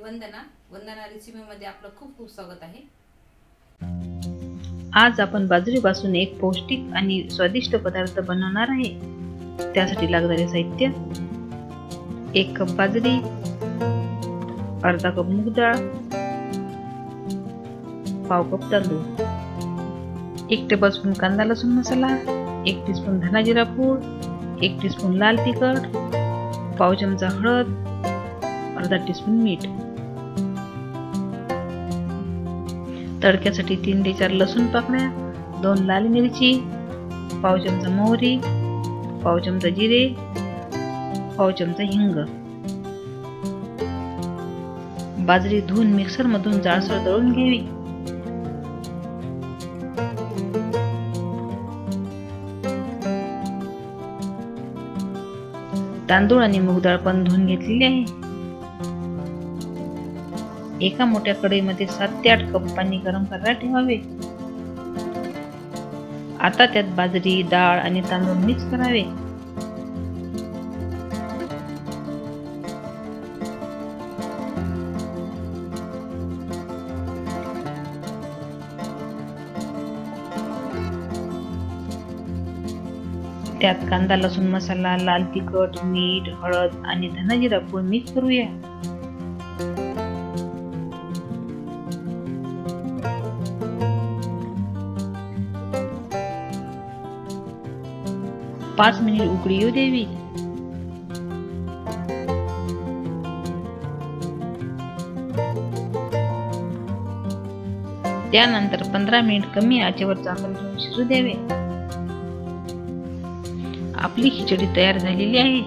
वंदना रेसिपीमध्ये आपलं खूप खूप स्वागत आहे। आज आपण बाजरीपासून एक पौष्टिक आणि स्वादिष्ट पदार्थ बनवणार आहे। त्यासाठी लागणारे साहित्य: 1 कप बाजरी, अर्धा कप मूग डाळ, पाव कप तांदूळ, 1 टेबलस्पून कांदा लसूण मसाला, 1 टीस्पून धना जिरा पूड, 1 टीस्पून लाल तिखट, पाव चमचा हळद, अर्धा टीस्पून मीठ। तडक्यासाठी 3 ते 4 लसूण पाकळ्या, 2 लाल मिरची, पाव चमचा मोहरी, पाव चमचा जिरे, पाव चमचा हिंग। बाजरी धुवून मिक्सर मधून जाडसर दळून घ्यावी। तांदूळ आणि मूग डाळ पण धुवून घेतलेली आहे। एका मोठ्या कढईमध्ये 7 ते 8 कप पाणी गरम करायला ठेवावे। आता त्यात बाजरी, डाळ आणि तांदूळ मिक्स करावे। त्यात कांदा लसूण मसाला, लाल तिखट, मीठ, हळद आणि धना जिरा पूड मिक्स करूया। पाच मिनिट उकळी येऊ द्यावी। त्यानंतर 15 मिनिट कमी आचेवर झाकण ठेवून शिजू द्यावे। आपली खिचडी तयार झालेली आहे।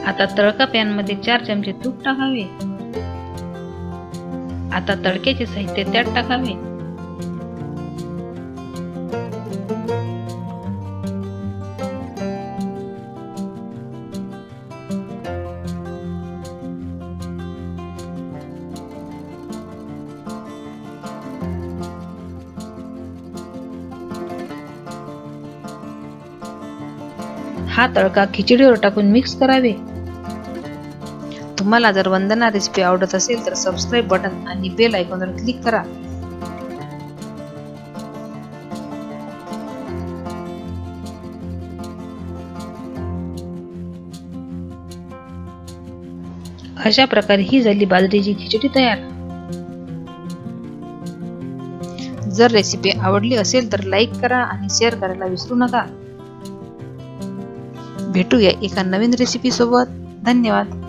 आता तडका पॅन मध्ये 4 चमचे तूप टाकावे। आता तडक्याचे साहित्य त्यात टाकावे। हा तडका खिचडीवर टाकून मिक्स करावे। तुम्हाला जर वंदना रेसिपी आवडत असेल तर सबस्क्राइब बटन आणि बेल आयकॉनवर क्लिक करा। अशा प्रकारे ही झाली बाजरीची खिचडी तयार। जर रेसिपी आवडली असेल तर लाईक करा आणि शेअर करायला विसरू नका। भेटूया एका नवीन रेसिपी सोबत। धन्यवाद।